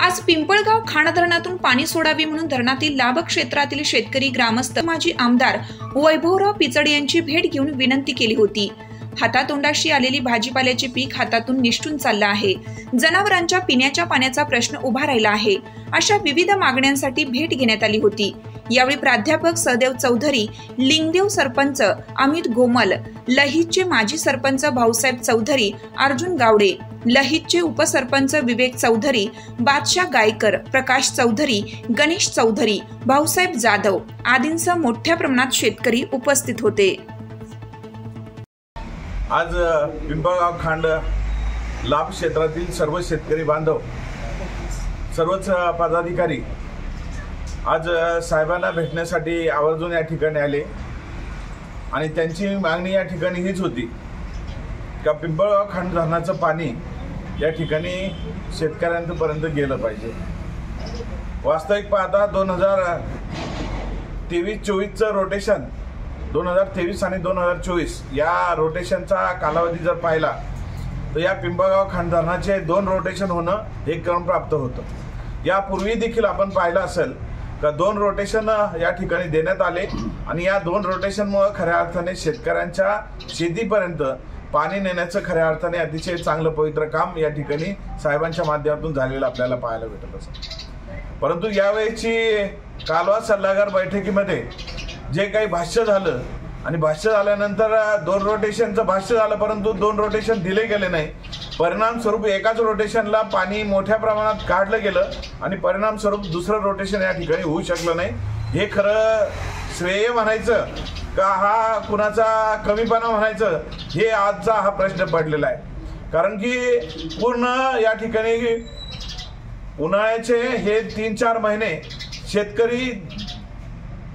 आज पिंपळगाव खाण धरणातून पाणी सोडावे म्हणून धरणातील लाभ क्षेत्रातील शेतकरी ग्रामस्थ माजी आमदार वैभवराव पिचड यांची भेट घेऊन विनंती केली होती। हातातोंडाशी आलेली भाजीपाल्याचे पीक हातातून निष्ठून चाललं आहे। जनावरांच्या पिण्याच्या पाण्याचा प्रश्न उभा राहिला आहे। अशा विविध मागण्यांसाठी भेट घेण्यात आली होती। यावेळी प्राध्यापक सहदेव चौधरी, लिंगदेव सरपंच अमित गोमल, लहितचे माजी सरपंच भाऊसाहेब चौधरी, अर्जुन गावडे, लहितचे उपसरपंच विवेक चौधरी, बादशाह गायकर, प्रकाश चौधरी, गणेश चौधरी, भाऊसाहेब जाधव आदींसह मोठ्या प्रमाणात शेतकरी उपस्थित होते। आज पिंपळगाव खांड लाभ क्षेत्रातील सर्व शेतकरी बांधव, सर्वच पदाधिकारी आज साहेबांना भेटण्यासाठी आवर्जून या ठिकाणी आले आणि त्यांची मागणी या ठिकाणी हीच होती का पिंपळगाव खांड धरणाचं पाणी या ठिकाणी शेतकऱ्यांपर्यंत गेलं पाहिजे। वास्तविक पाहता 2023-24चं रोटेशन 2023 आणि 2024 या रोटेशनचा कालावधी जर पाहिला तर या पिंपळगाव खांड धरणाचे 2 रोटेशन होणं हे क्रमप्राप्त होतं। यापूर्वी देखील आपण पाहिलं असेल का 2 रोटेशन या ठिकाणी देण्यात आले आणि या 2 रोटेशनमुळे खऱ्या अर्थाने शेतकऱ्यांच्या शेतीपर्यंत पाणी नेण्याचं खऱ्या अर्थाने अतिशय चांगलं पवित्र काम या ठिकाणी साहेबांच्या माध्यमातून झालेलं आपल्याला पाहायला भेटत असेल। परंतु यावेळीची कालवा सल्लागार बैठकीमध्ये जे काही भाष्य झालं आणि भाष्य झाल्यानंतर 2 रोटेशनचं भाष्य झालं, परंतु 2 रोटेशन दिले गेले नाही। परिणाम स्वरूप एकाच रोटेशनला पाणी मोठ्या प्रमाणात काढलं गेलं आणि परिणाम स्वरूप दुसरं रोटेशन या ठिकाणी होऊ शकलं नाही। हे खरं श्रेय म्हणायचं का हा कुणाचा कमीपणा म्हणायचं, हे आजचा हा प्रश्न पडलेला आहे। कारण की पूर्ण या ठिकाणी उन्हाळ्याचे हे 3-4 महिने शेतकरी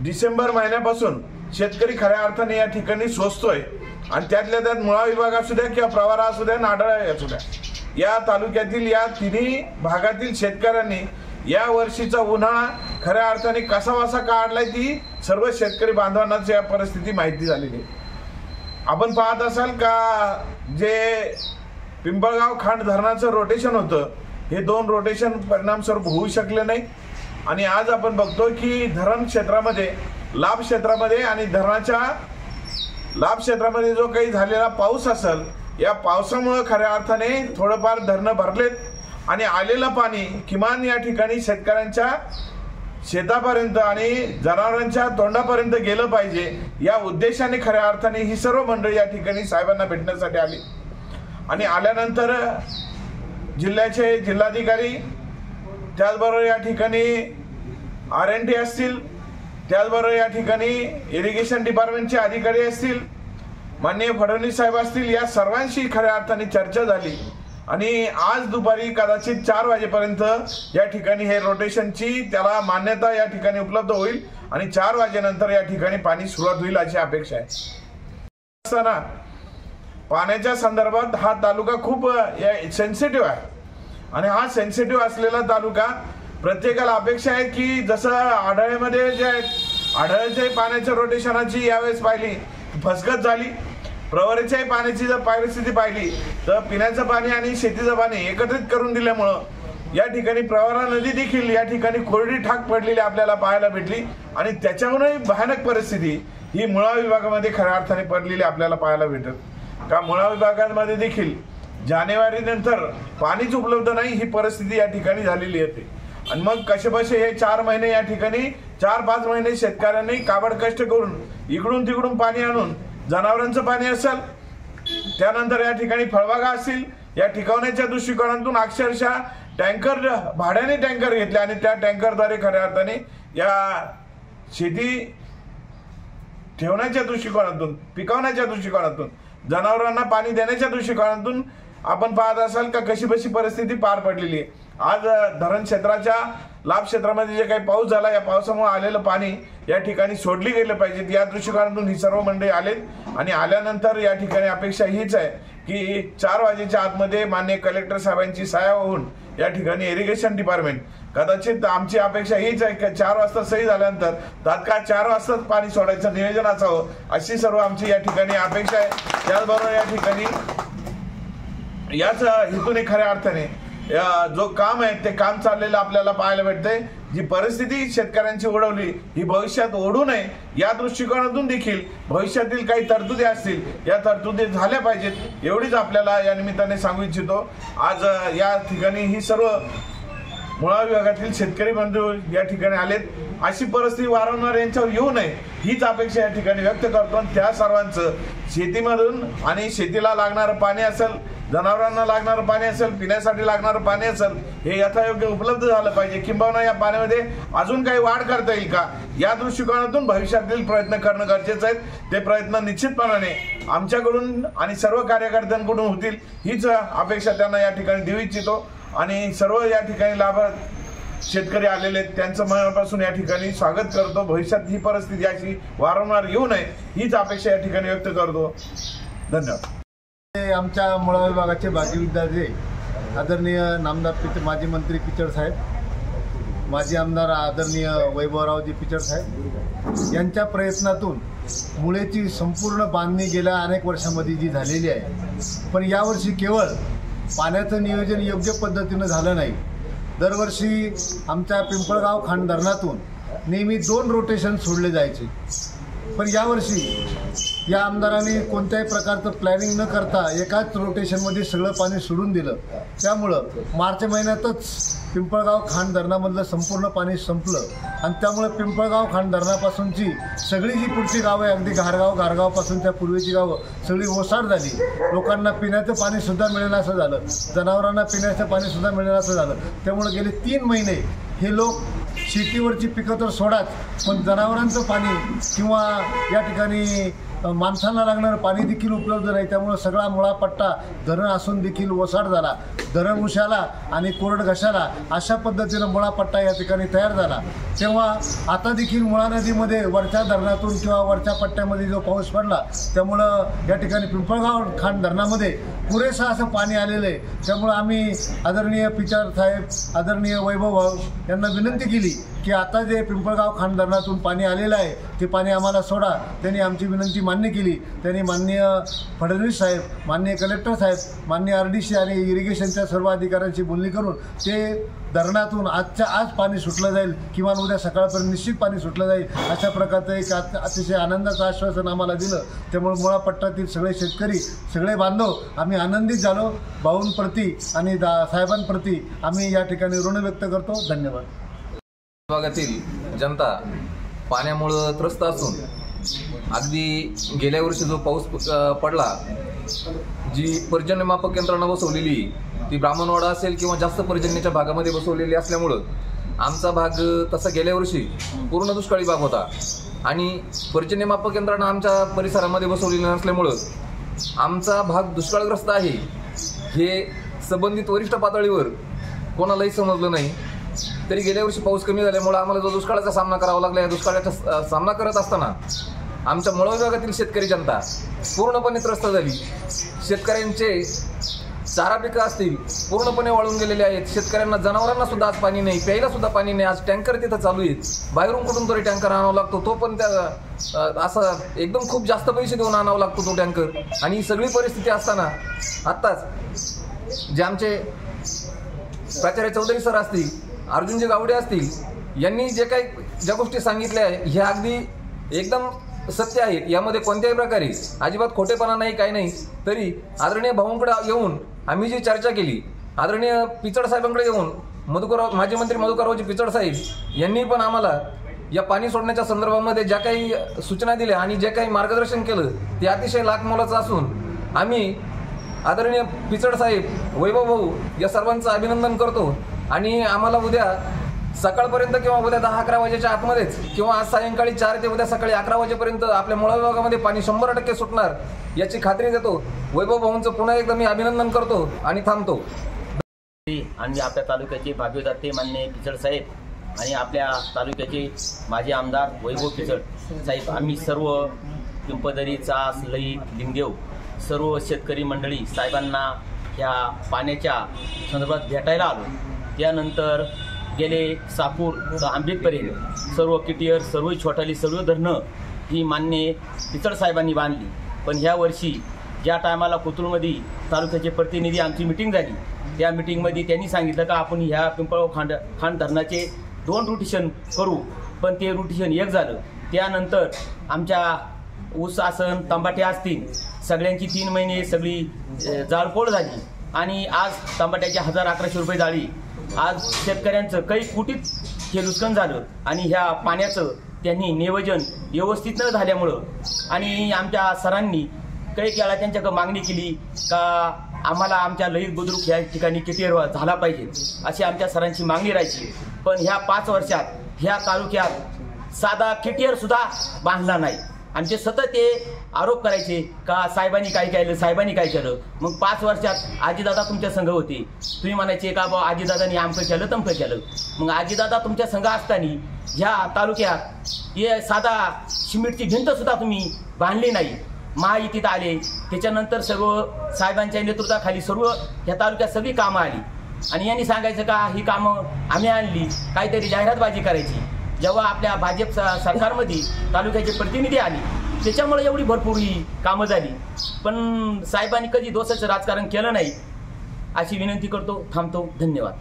डिसेंबर महिन्यापासून शेतकरी खऱ्या अर्थाने या ठिकाणी सोसतोय आणि त्यातल्या त्यात मुळा विभाग असू द्या किंवा प्रवारा असू द्या, नाडाळा असू द्या, या तालुक्यातील या तिन्ही भागातील शेतकऱ्यांनी या वर्षीचा उन्हाळा खऱ्या अर्थाने कसावासा काढलाय ती सर्व शेतकरी बांधवांनाच या परिस्थिती माहिती झालेली आहे। आपण पाहत असाल का जे पिंपळगाव खांड धरणाचं रोटेशन होतं हे 2 रोटेशन परिणाम स्वरूप होऊ शकले नाही आणि आज आपण बघतो की धरण क्षेत्रामध्ये, लाभ क्षेत्रामध्ये आणि धरणाच्या लाभ क्षेत्रामध्ये जो काही झालेला पाऊस असेल, या पावसामुळे खऱ्या अर्थाने थोडंफार धरणं भरलेत आणि आलेलं पाणी किमान या ठिकाणी शेतकऱ्यांच्या शेतापर्यंत आणि जनावरांच्या तोंडापर्यंत गेलं पाहिजे या उद्देशाने खऱ्या अर्थाने ही सर्व मंडळी या ठिकाणी साहेबांना भेटण्यासाठी आली आणि आल्यानंतर जिल्ह्याचे जिल्हाधिकारी, त्याचबरोबर या ठिकाणी R&D असतील, त्याचबरोबर या ठिकाणी इरिगेशन डिपार्टमेंटचे अधिकारी असतील, माननीय फडणवीस साहेब असतील, या सर्वांशी खऱ्या अर्थाने चर्चा झाली आणि आज दुपारी कदाचित 4 वाजेपर्यंत या ठिकाणी हे रोटेशनची त्याला मान्यता या ठिकाणी उपलब्ध होईल आणि 4 वाजेनंतर या ठिकाणी पाणी सुरुवात होईल अशी अपेक्षा आहे। असताना पाण्याच्या संदर्भात हा तालुका खूप सेन्सिटिव्ह आहे आणि हा सेन्सिटिव्ह असलेला तालुका प्रत्येकाला अपेक्षा आहे की जसं आढळ्यामध्ये जे आढळ्याच्या पाण्याच्या रोटेशनाची यावेळेस पाहिली फसगत झाली, प्रवरेच्याही पाण्याची जर परिस्थिती पाहिली तर पिण्याचं पाणी आणि शेतीचं पाणी एकत्रित करून दिल्यामुळं या ठिकाणी प्रवरा नदी देखील या ठिकाणी कोरडी ठाक पडलेली आपल्याला पाहायला भेटली आणि त्याच्याहूनही भयानक परिस्थिती ही मुळा विभागामध्ये खऱ्या अर्थाने पडलेली आपल्याला पाहायला भेटत का मुळा विभागामध्ये देखील जानेवारी नंतर पाणीच उपलब्ध नाही ही परिस्थिती या ठिकाणी झालेली होती आणि मग कसेबसे हे 4 महिने या ठिकाणी 4-5 महिने शेतकऱ्यांनी काबड कष्ट करून इकडून तिकडून पाणी आणून जनावरांचं पाणी असेल, त्यानंतर या ठिकाणी फळबागा असतील, या टिकवण्याच्या दृष्टिकोनातून अक्षरशः टँकर भाड्याने टँकर घेतले आणि त्या टँकरद्वारे खऱ्या अर्थाने या शेती ठेवण्याच्या दृष्टिकोनातून, पिकवण्याच्या दृष्टिकोनातून, जनावरांना पाणी देण्याच्या दृष्टिकोनातून आपण पाहत असाल का कशी परिस्थिती पार पडलेली आहे। आज धरण क्षेत्राच्या लाभ क्षेत्रामध्ये जे काही पाऊस झाला या पावसामुळे आलेलं पाणी या ठिकाणी सोडली गेलं पाहिजे या दृष्टिकोनातून ही सर्व मंडळी आलेत आणि आल्यानंतर या ठिकाणी अपेक्षा हीच आहे की 4 वाजेच्या आतमध्ये माननीय कलेक्टर साहेबांची सह्या होऊन या ठिकाणी इरिगेशन डिपार्टमेंट, कदाचित आमची अपेक्षा हीच आहे की 4 वाजता सही झाल्यानंतर तात्काळ 4 वाजताच पाणी सोडायचं नियोजन असावं अशी सर्व आमची या ठिकाणी अपेक्षा आहे। त्याचबरोबर या ठिकाणी याच हेतूने खऱ्या अर्थाने जो काम आहे ते काम चाललेलं आपल्याला पाहायला भेटतंय। जी परिस्थिती शेतकऱ्यांची ओढवली ही भविष्यात ओढू नये या दृष्टिकोनातून देखील भविष्यातील काही तरतुदी असतील या तरतुदी झाल्या पाहिजेत एवढीच आपल्याला या निमित्ताने सांगू इच्छितो। आज या ठिकाणी ही सर्व मुळा विभागातील शेतकरी बंधू या ठिकाणी आलेत। अशी परिस्थिती वारंवार यांच्यावर येऊ नये हीच अपेक्षा या ठिकाणी व्यक्त करतो। आणि त्या सर्वांचं शेतीमधून आणि शेतीला लागणारं पाणी असेल, जनावरांना लागणारं पाणी असेल, पिण्यासाठी लागणारं पाणी असेल, हे यथायोग्य उपलब्ध झालं पाहिजे। किंबहुना या पाण्यामध्ये अजून काही वाढ करता येईल का या दृष्टिकोनातून भविष्यातील प्रयत्न करणं गरजेचं आहे। ते प्रयत्न निश्चितपणाने आमच्याकडून आणि सर्व कार्यकर्त्यांकडून होतील हीच अपेक्षा त्यांना या ठिकाणी देऊ इच्छितो। आणि सर्व या ठिकाणी लाभार्थी शेतकरी आलेले त्यांचं मनापासून या ठिकाणी स्वागत करतो। भविष्यात ही परिस्थिती अशी वारंवार येऊ नये हीच अपेक्षा या ठिकाणी व्यक्त करतो। धन्यवाद। आमच्या मुळा विभागाचे भाजी विद्यार्थी आदरणीय नामदार माजी मंत्री पिचड साहेब, माजी आमदार आदरणीय वैभवरावजी पिचड साहेब यांच्या प्रयत्नातून मुळेची संपूर्ण बांधणी गेल्या अनेक वर्षांमध्ये जी झालेली आहे, पण यावर्षी केवळ पाण्याचं नियोजन योग्य पद्धतीनं झालं नाही। दरवर्षी आमच्या पिंपळगाव खांड धरणातून नेहमी 2 रोटेशन सोडले जायचे, पण यावर्षी या आमदारांनी कोणत्याही प्रकारचं प्लॅनिंग न करता एकाच रोटेशनमध्ये सगळं पाणी सोडून दिलं। त्यामुळं मार्च महिन्यातच पिंपळगाव खांड धरणामधलं संपूर्ण पाणी संपलं आणि त्यामुळे पिंपळगाव खांड धरणापासूनची सगळी जी पुढची गावं आहे, अगदी घारगावपासूनच्या पूर्वेची गावं सगळी ओसाड झाली। लोकांना पिण्याचं पाणीसुद्धा मिळेना असं झालं, जनावरांना पिण्याचं पाणीसुद्धा मिळेना असं झालं। त्यामुळे गेले 3 महिने हे लोक शेतीवरची पिकं तर सोडाच, पण जनावरांचं पाणी किंवा या ठिकाणी माणसांना लागणारं पाणी देखील उपलब्ध नाही। त्यामुळे सगळा मुळा पट्टा धरण असून देखील ओसाड झाला। धरण उशाला आणि कोरड घशाला अशा पद्धतीनं मुळा पट्टा या ठिकाणी तयार झाला। तेव्हा आता देखील मुळा नदीमध्ये वरच्या धरणातून किंवा वरच्या पट्ट्यामध्ये जो पाऊस पडला त्यामुळं या ठिकाणी पिंपळगाव खांड धरणामध्ये पुरेसं असं पाणी आलेलं आहे। त्यामुळं आम्ही आदरणीय पिचड साहेब, आदरणीय वैभव भाऊ यांना विनंती केली की आता जे पिंपळगाव खांड धरणातून पाणी आलेलं आहे ते पाणी आम्हाला सोडा। त्यांनी आमची विनंती मान्य केली। त्यांनी माननीय फडणवीस साहेब, माननीय कलेक्टर साहेब, माननीय RDC आणि इरिगेशनच्या सर्व अधिकाऱ्यांशी बोलणी करून ते धरणातून आजच्या आज पाणी सुटलं जाईल, किंवा उद्या सकाळपर्यंत निश्चित पाणी सुटलं जाईल अशा प्रकारचं एक अतिशय आनंदाचं आश्वासन आम्हाला दिलं। त्यामुळे मुळा पट्ट्यातील सगळे शेतकरी, सगळे बांधव आम्ही आनंदित झालो। भाऊंप्रती आणि साहेबांप्रती आम्ही या ठिकाणी ऋण व्यक्त करतो। धन्यवाद। विभागातील जनता पाण्यामुळे त्रस्त असून अगदी गेल्या वर्षी जो पाऊस पडला, जी पर्जन्यमापक यंत्रणा बसवलेली ती ब्राह्मणवाडा असेल किंवा जास्त पर्जन्याच्या भागामध्ये बसवलेली असल्यामुळं आमचा भाग तसा गेल्या वर्षी पूर्ण दुष्काळी भाग होता आणि पर्जन्यमापक यंत्रणा आमच्या परिसरामध्ये बसवलेली नसल्यामुळं आमचा भाग दुष्काळग्रस्त आहे हे संबंधित वरिष्ठ पातळीवर कोणालाही समजलं नाही। तरी गेल्या वर्षी पाऊस कमी झाल्यामुळे आम्हाला जो दुष्काळाचा सामना करावा लागला, या दुष्काळाचा सामना करत असताना आमच्या मुळा विभागातील शेतकरी जनता पूर्णपणे त्रस्त झाली। शेतकऱ्यांचे चारा पिकं असतील पूर्णपणे वाळून गेलेले आहेत। शेतकऱ्यांना, जनावरांना सुद्धा आज पाणी नाही, प्यायला सुद्धा पाणी नाही। आज टँकर तिथं चालू आहेत, बाहेरून कुठून तरी टँकर आणावा लागतो, तो पण त्या असं एकदम खूप जास्त पैसे देऊन आणावा लागतो तो टँकर। आणि ही सगळी परिस्थिती असताना आत्ताच जे आमचे प्राचार्य चौधरी सर असतील, अर्जुनजी गावडे असतील, यांनी ज्या गोष्टी सांगितल्या आहे ह्या अगदी एकदम सत्य आहेत। यामध्ये कोणत्याही प्रकारे अजिबात खोटेपणा नाही, काही नाही। तरी आदरणीय भाऊंकडे येऊन आम्ही जी चर्चा केली, आदरणीय पिचड साहेबांकडे येऊन माजी मंत्री मधुकररावजी पिचड साहेब यांनी पण आम्हाला या पाणी सोडण्याच्या संदर्भामध्ये ज्या काही सूचना दिल्या आणि जे काही मार्गदर्शन केलं ते अतिशय लाखमोलाचं असून आम्ही आदरणीय पिचड साहेब, वैभव भाऊ या सर्वांचं अभिनंदन करतो। आणि आम्हाला उद्या सकाळपर्यंत किंवा उद्या 10-11 वाजेच्या आतमध्येच किंवा आज सायंकाळी 4 ते उद्या सकाळी 11 वाजेपर्यंत आपल्या मुळा विभागामध्ये पाणी 100% सुटणार याची खात्री देतो। वैभव भाऊंचं पुन्हा एकदा मी अभिनंदन करतो आणि थांबतो। आणि आपल्या तालुक्याचे भाग्यविधाते माननीय पिचड साहेब आणि आपल्या तालुक्याचे माजी आमदार वैभव पिचड साहेब, आम्ही सर्व पिंपदरी, चास, लई, लिंगदेव सर्व शेतकरी मंडळी साहेबांना ह्या पाण्याच्या संदर्भात भेटायला आलो। त्यानंतर गेले सापूर आंबेडपर्यंत सर्व किटियर, सर्व छोटाली, सर्व धरणं ही मान्य पिचड साहेबांनी बांधली। पण ह्या वर्षी ज्या टायमाला कोथरूडमध्ये तालुक्याचे प्रतिनिधी आमची मिटिंग झाली त्या मिटिंगमध्ये त्यांनी सांगितलं का आपण ह्या पिंपळगाव खांड धरणाचे 2 रोटेशन करू, पण ते रोटेशन एक झालं. त्यानंतर आमच्या ऊस आसन तंबाटे असतील सगळ्यांची 3 महिने सगळी जाळपोळ झाली आणि आज तंबाट्याचे 1100-1100 रुपये जाळी. आज शेतकऱ्यांचं काही कुटीत हे नुकसान झालं आणि ह्या पाण्याचं त्यांनी नियोजन व्यवस्थित न झाल्यामुळं आणि आमच्या सरांनी काही वेळा त्यांच्याकडे मागणी केली का आम्हाला आमच्या ललित बुद्रुक ह्या ठिकाणी किटेर झाला पाहिजे अशी आमच्या सरांची मागणी राहायची. पण ह्या 5 वर्षात ह्या तालुक्यात साधा किटेर सुद्धा बांधला नाही आणि ते सतत ते आरोप करायचे का साहेबांनी काय केलं, साहेबांनी काय केलं. मग 5 वर्षात आजीदादा तुमच्या संघ होते, तुम्ही म्हणायचे का बा आजीदादांनी आमकं केलं तमकं केलं. मग आजीदादा तुमच्या संघ असताना ह्या तालुक्यात हे साधा सिमेंटची भिंत सुद्धा तुम्ही बांधली नाही. महायुतीत आले त्याच्यानंतर सर्व साहेबांच्या नेतृत्वाखाली सर्व ह्या तालुक्यात सगळी कामं आली आणि यांनी सांगायचं का ही कामं आम्ही आणली, काहीतरी जाहिरातबाजी करायची. जेव्हा आपल्या भाजप सरकारमध्ये तालुक्याचे प्रतिनिधी आले त्याच्यामुळे एवढी भरपूर ही कामं झाली. पण साहेबांनी कधी दोषाचं राजकारण केलं नाही अशी विनंती करतो. थांबतो. धन्यवाद.